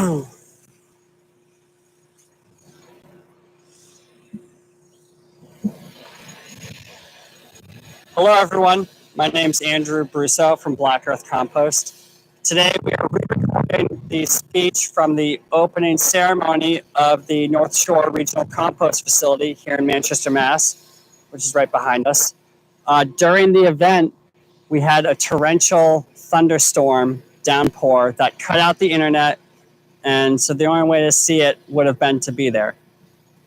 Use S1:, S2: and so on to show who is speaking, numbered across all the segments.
S1: Hello, everyone. My name is Andrew Brusso from Black Earth Compost. Today, we are re-recording the speech from the opening ceremony of the North Shore Regional Compost Facility here in Manchester, Mass, which is right behind us. During the event, we had a torrential thunderstorm downpour that cut out the internet, and so the only way to see it would have been to be there.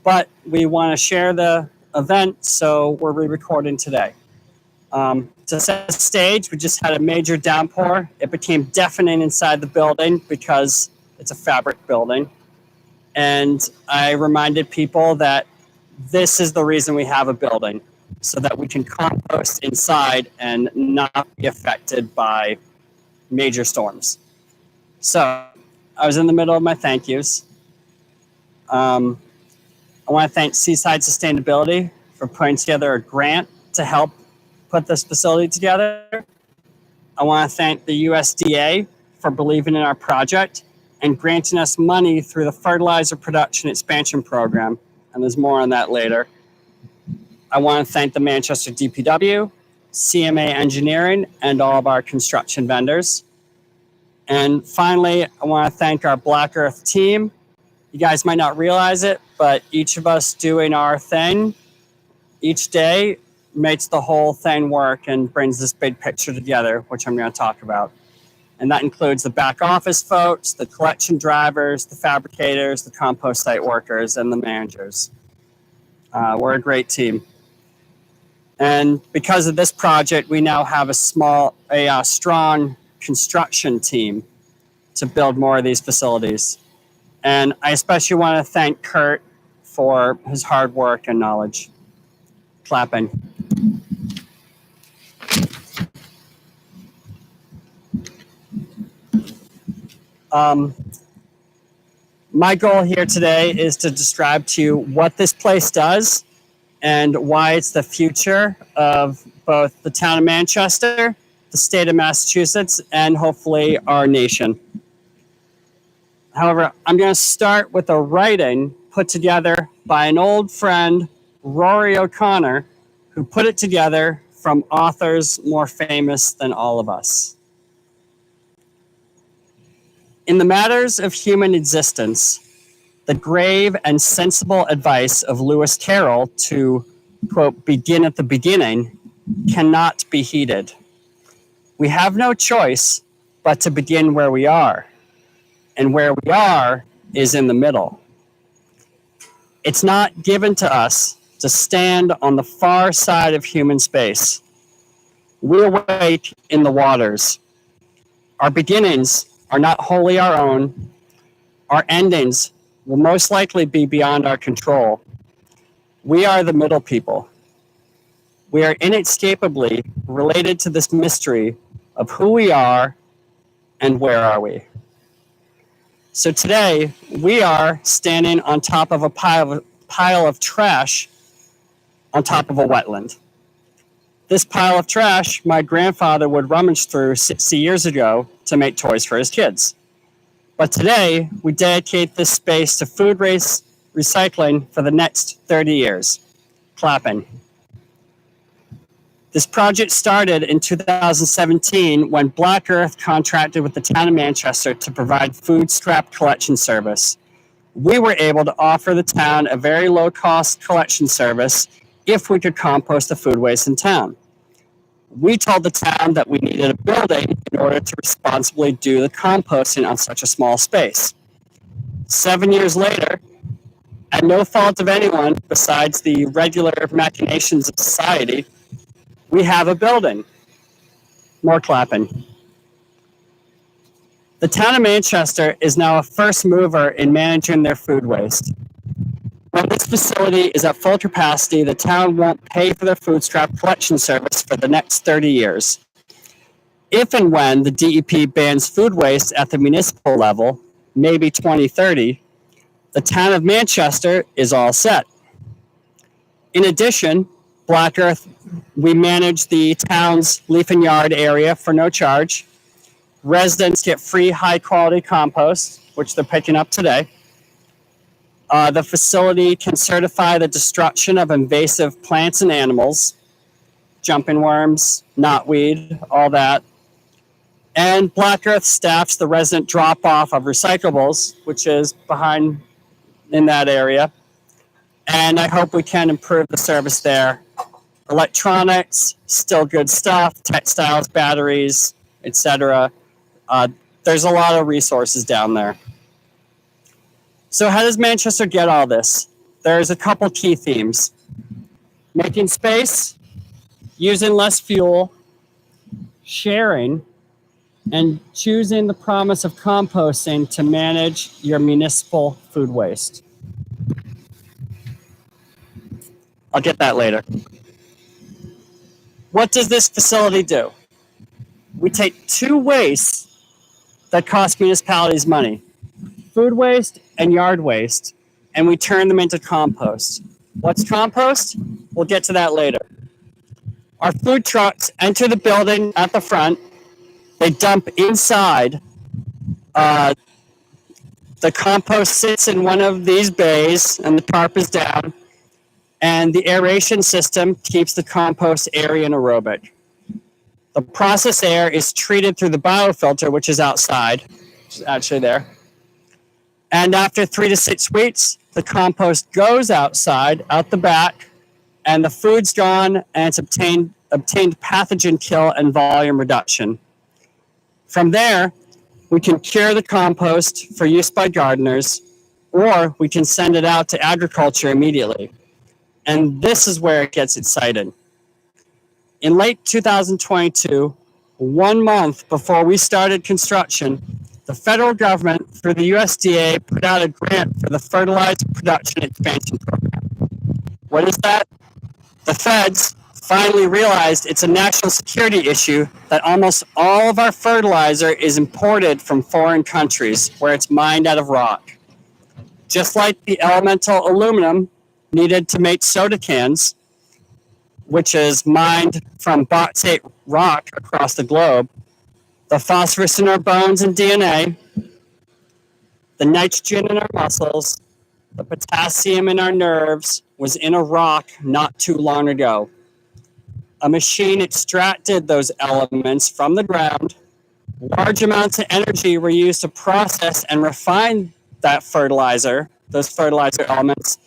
S1: But we want to share the event, so we're re-recording today. To set the stage, we just had a major downpour. It became deafening inside the building because it's a fabric building. And I reminded people that this is the reason we have a building, so that we can compost inside and not be affected by major storms. So I was in the middle of my thank yous. I want to thank Seaside Sustainability for putting together a grant to help put this facility together. I want to thank the USDA for believing in our project and granting us money through the Fertilizer Production Expansion Program, and there's more on that later. I want to thank the Manchester DPW, CMA Engineering, and all of our construction vendors. And finally, I want to thank our Black Earth team. You guys might not realize it, but each of us doing our thing each day makes the whole thing work and brings this big picture together, which I'm going to talk about. And that includes the back office folks, the collection drivers, the fabricators, the compost site workers, and the managers. We're a great team. And because of this project, we now have a strong construction team to build more of these facilities. And I especially want to thank Kurt for his hard work and knowledge. Clapping. My goal here today is to describe to you what this place does and why it's the future of both the town of Manchester, the state of Massachusetts, and hopefully our nation. However, I'm going to start with a writing put together by an old friend, Rory O'Connor, who put it together from authors more famous than all of us. In the matters of human existence, the grave and sensible advice of Lewis Carroll to, quote, begin at the beginning cannot be heeded. We have no choice but to begin where we are, and where we are is in the middle. It's not given to us to stand on the far side of human space. We await in the waters. Our beginnings are not wholly our own. Our endings will most likely be beyond our control. We are the middle people. We are inescapably related to this mystery of who we are and where are we. So today, we are standing on top of a pile of trash on top of a wetland. This pile of trash my grandfather would rummage through 60 years ago to make toys for his kids. But today, we dedicate this space to food waste recycling for the next 30 years. Clapping. This project started in 2017 when Black Earth contracted with the town of Manchester to provide food scrap collection service. We were able to offer the town a very low-cost collection service if we could compost the food waste in town. We told the town that we needed a building in order to responsibly do the composting on such a small space. 7 years later, at no fault of anyone besides the regular machinations of society, we have a building. More clapping. The town of Manchester is now a first mover in managing their food waste. When this facility is at full capacity, the town won't pay for their food scrap collection service for the next 30 years. If and when the DEP bans food waste at the municipal level, maybe 2030, the town of Manchester is all set. In addition, Black Earth, we manage the town's leaf and yard area for no charge. Residents get free high quality compost. which they're picking up today. The facility can certify the destruction of invasive plants and animals, jumping worms, knotweed, all that. And Black Earth staffs the resident drop-off of recyclables, which is behind in that area. And I hope we can improve the service there. Electronics, still good stuff, textiles, batteries, etc. There's a lot of resources down there. So how does Manchester get all this? There's a couple key themes. Making space, using less fuel, sharing, and choosing the promise of composting to manage your municipal food waste. I'll get that later. What does this facility do? We take two wastes that cost municipalities money, food waste and yard waste, and we turn them into compost. What's compost? We'll get to that later. Our food trucks enter the building at the front. They dump inside. The compost sits in one of these bays and the tarp is down. And the aeration system keeps the compost airy and aerobic. The process air is treated through the biofilter, which is outside, which is actually there. And after 3 to 6 weeks, the compost goes outside, out the back, and the food's gone, and it's obtained pathogen kill and volume reduction. From there, we can cure the compost for use by gardeners, or we can send it out to agriculture immediately. And this is where it gets exciting. In late 2022, 1 month before we started construction, the federal government, through the USDA, put out a grant for the Fertilizer Production Expansion Program. What is that? The feds finally realized it's a national security issue that almost all of our fertilizer is imported from foreign countries where it's mined out of rock. Just like the elemental aluminum needed to make soda cans, which is mined from bauxite rock across the globe, the phosphorus in our bones and DNA, the nitrogen in our muscles, the potassium in our nerves was in a rock not too long ago. A machine extracted those elements from the ground. Large amounts of energy were used to process and refine that fertilizer, those fertilizer elements,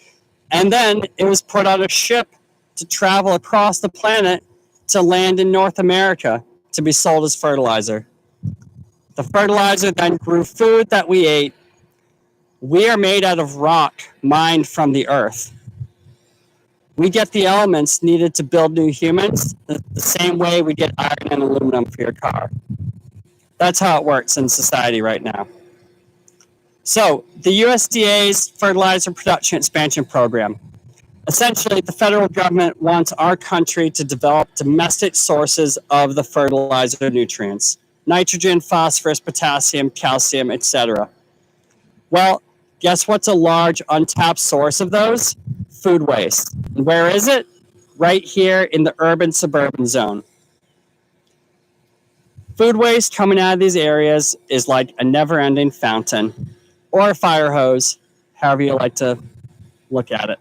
S1: and then it was put on a ship to travel across the planet to land in North America to be sold as fertilizer. The fertilizer then grew food that we ate. We are made out of rock mined from the earth. We get the elements needed to build new humans the same way we get iron and aluminum for your car. That's how it works in society right now. So the USDA's Fertilizer Production Expansion Program. Essentially, the federal government wants our country to develop domestic sources of the fertilizer nutrients: nitrogen, phosphorus, potassium, calcium, etc. Well, guess what's a large untapped source of those? Food waste. And where is it? Right here in the urban-suburban zone. Food waste coming out of these areas is like a never-ending fountain or a fire hose, however you like to look at it.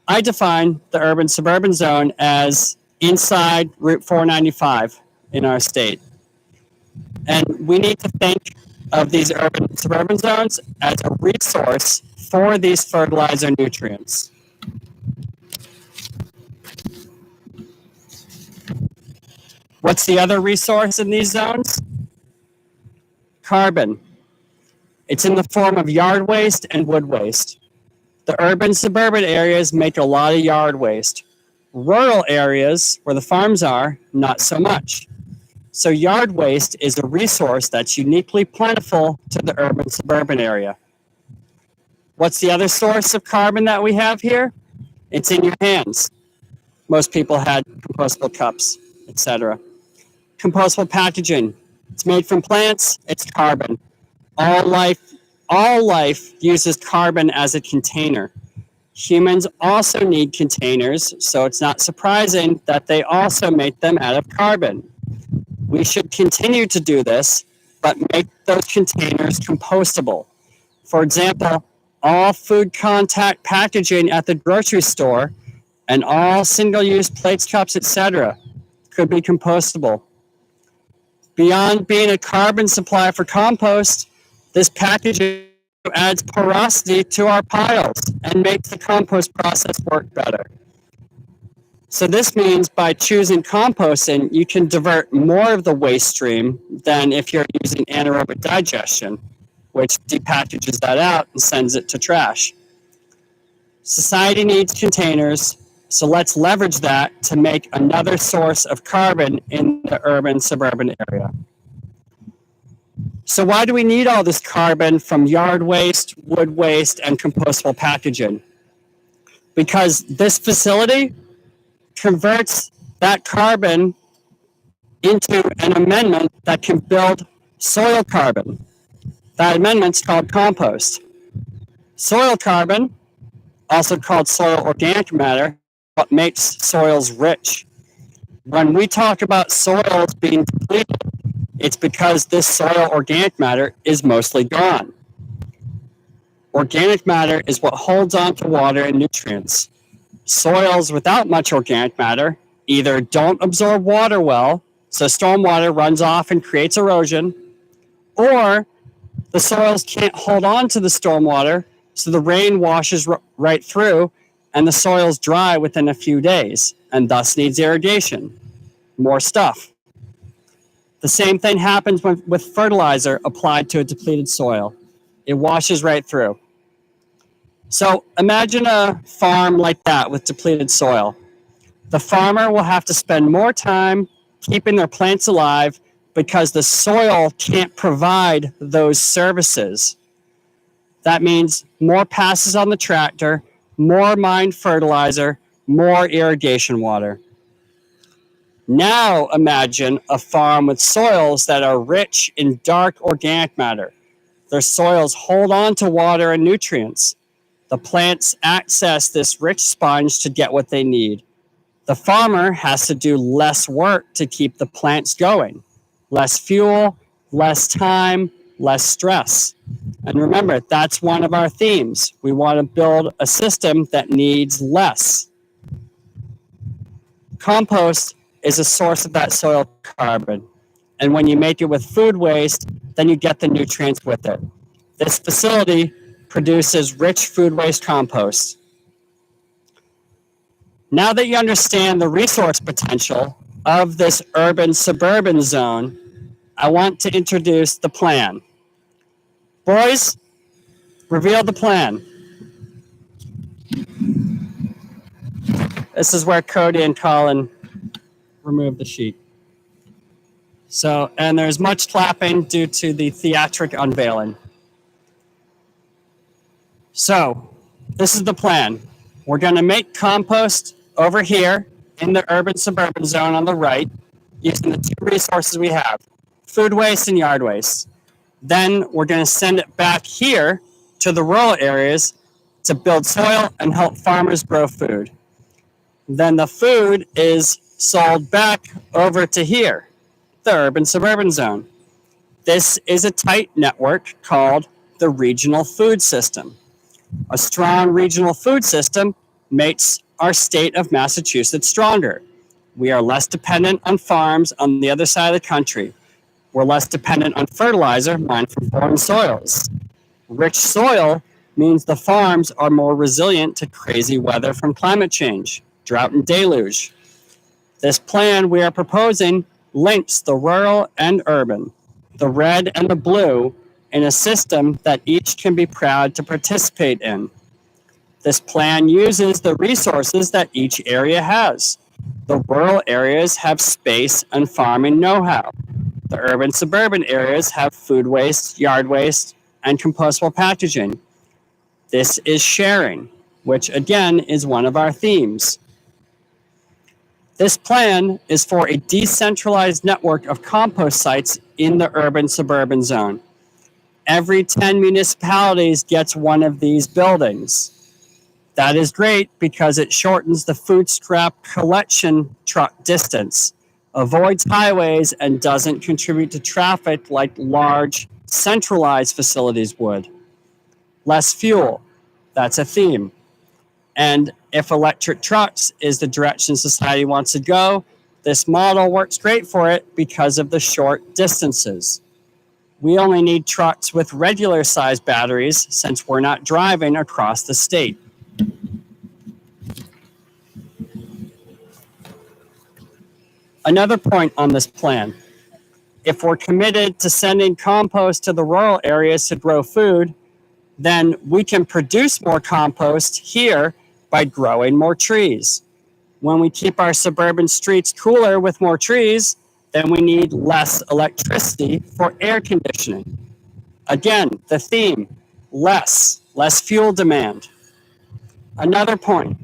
S1: I define the urban-suburban zone as inside Route 495 in our state. And we need to think of these urban-suburban zones as a resource for these fertilizer nutrients. What's the other resource in these zones? Carbon. It's in the form of yard waste and wood waste. The urban-suburban areas make a lot of yard waste. Rural areas, where the farms are, not so much. So yard waste is a resource that's uniquely plentiful to the urban-suburban area. What's the other source of carbon that we have here? It's in your hands. Most people had compostable cups, etc. Compostable packaging. It's made from plants, it's carbon. All life uses carbon as a container. Humans also need containers, so it's not surprising that they also make them out of carbon. We should continue to do this but make those containers compostable. For example, all food contact packaging at the grocery store and all single-use plates, cups, etc. could be compostable. Beyond being a carbon supply for compost, this packaging adds porosity to our piles and makes the compost process work better. So this means by choosing composting, you can divert more of the waste stream than if you're using anaerobic digestion, which depackages that out and sends it to trash. Society needs containers, so let's leverage that to make another source of carbon in the urban suburban area. So why do we need all this carbon from yard waste, wood waste, and compostable packaging? Because this facility converts that carbon into an amendment that can build soil carbon. That amendment's called compost. Soil carbon, also called soil organic matter, what makes soils rich. When we talk about soils being depleted, it's because this soil organic matter is mostly gone. Organic matter is what holds on to water and nutrients. Soils without much organic matter either don't absorb water well, so stormwater runs off and creates erosion, or the soils can't hold on to the stormwater, so the rain washes right through and the soil's dry within a few days and thus needs irrigation. More stuff. The same thing happens with fertilizer applied to a depleted soil. It washes right through. So imagine a farm like that with depleted soil. The farmer will have to spend more time keeping their plants alive because the soil can't provide those services. That means more passes on the tractor, more mined fertilizer, more irrigation water. Now imagine a farm with soils that are rich in dark organic matter. Their soils hold on to water and nutrients. The plants access this rich sponge to get what they need. The farmer has to do less work to keep the plants going. Less fuel, less time, less stress. And remember, that's one of our themes. We want to build a system that needs less. Compost is a source of that soil carbon. And when you make it with food waste, then you get the nutrients with it. This facility produces rich food waste compost. Now that you understand the resource potential of this urban suburban zone, I want to introduce the plan. Boys, reveal the plan. This is where Cody and Colin remove the sheet. So, and there's much clapping due to the theatric unveiling. So, this is the plan. We're going to make compost over here in the urban suburban zone on the right using the two resources we have, food waste and yard waste. Then we're going to send it back here to the rural areas to build soil and help farmers grow food. Then the food is sold back over to here, the urban suburban zone. This is a tight network called the regional food system. A strong regional food system makes our state of Massachusetts stronger. We are less dependent on farms on the other side of the country. We're less dependent on fertilizer mined from foreign soils. Rich soil means the farms are more resilient to crazy weather from climate change, drought and deluge. This plan we are proposing links the rural and urban, the red and the blue, in a system that each can be proud to participate in. This plan uses the resources that each area has. The rural areas have space and farming know-how. The urban suburban areas have food waste, yard waste, and compostable packaging. This is sharing, which again is one of our themes. This plan is for a decentralized network of compost sites in the urban suburban zone. Every 10 municipalities gets one of these buildings. That is great because it shortens the food scrap collection truck distance. avoids highways, and doesn't contribute to traffic like large centralized facilities would. Less fuel, that's a theme. And if electric trucks is the direction society wants to go, this model works great for it because of the short distances. We only need trucks with regular sized batteries since we're not driving across the state. Another point on this plan, if we're committed to sending compost to the rural areas to grow food, then we can produce more compost here by growing more trees. When we keep our suburban streets cooler with more trees, then we need less electricity for air conditioning. Again, the theme, less fuel demand. Another point,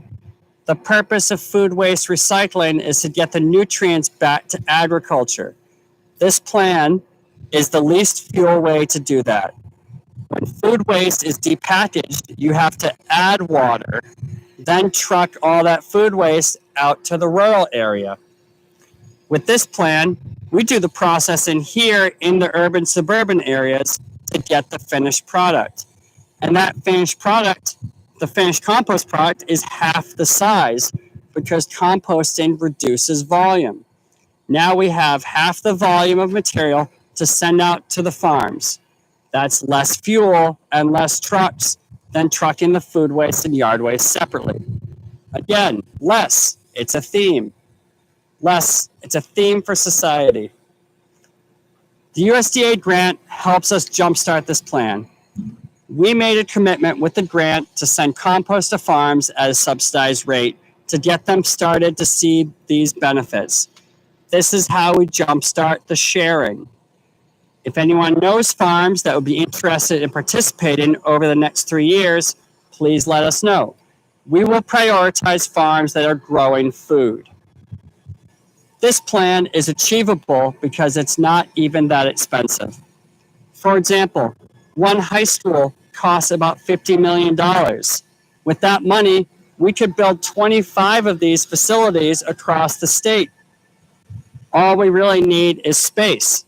S1: the purpose of food waste recycling is to get the nutrients back to agriculture. This plan is the least fuel way to do that. When food waste is depackaged, you have to add water, then truck all that food waste out to the rural area. With this plan, we do the processing here in the urban suburban areas to get the finished product. And that finished product, the finished compost product, is half the size because composting reduces volume. Now we have half the volume of material to send out to the farms. That's less fuel and less trucks than trucking the food waste and yard waste separately. Again, less, it's a theme. Less, it's a theme for society. The USDA grant helps us jumpstart this plan. We made a commitment with the grant to send compost to farms at a subsidized rate to get them started to see these benefits. This is how we jumpstart the sharing. If anyone knows farms that would be interested in participating over the next 3 years, please let us know. We will prioritize farms that are growing food. This plan is achievable because it's not even that expensive. For example, one high school costs about $50 million. With that money, we could build 25 of these facilities across the state. All we really need is space.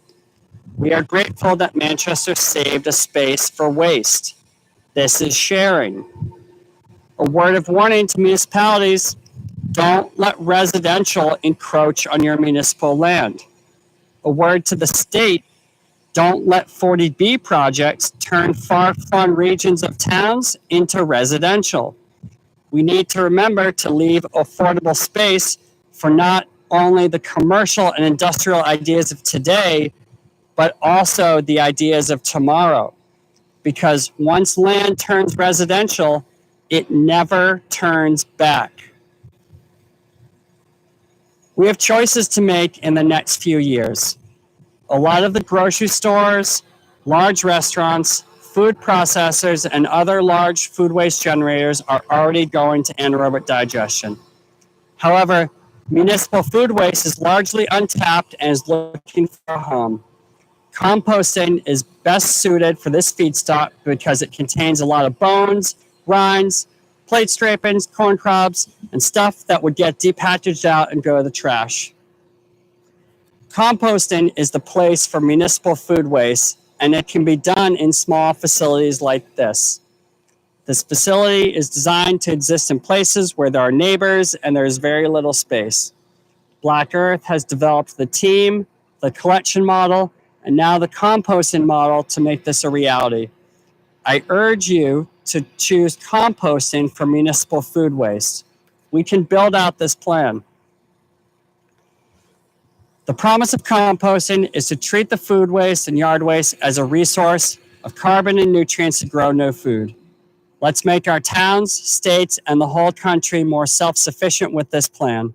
S1: We are grateful that Manchester saved a space for waste. This is sharing. A word of warning to municipalities, don't let residential encroach on your municipal land. A word to the state, don't let 40B projects turn far-flung regions of towns into residential. We need to remember to leave affordable space for not only the commercial and industrial ideas of today, but also the ideas of tomorrow. Because once land turns residential, it never turns back. We have choices to make in the next few years. A lot of the grocery stores, large restaurants, food processors, and other large food waste generators are already going to anaerobic digestion. However, municipal food waste is largely untapped and is looking for a home. Composting is best suited for this feedstock because it contains a lot of bones, rinds, plate scrapings, corn cobs, and stuff that would get depackaged out and go to the trash. Composting is the place for municipal food waste, and it can be done in small facilities like this. This facility is designed to exist in places where there are neighbors and there is very little space. Black Earth has developed the team, the collection model, and now the composting model to make this a reality. I urge you to choose composting for municipal food waste. We can build out this plan. The promise of composting is to treat the food waste and yard waste as a resource of carbon and nutrients to grow new food. Let's make our towns, states, and the whole country more self-sufficient with this plan.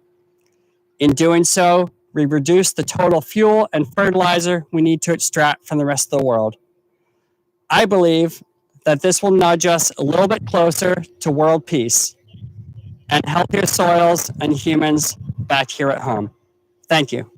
S1: In doing so, we reduce the total fuel and fertilizer we need to extract from the rest of the world. I believe that this will nudge us a little bit closer to world peace and healthier soils and humans back here at home. Thank you.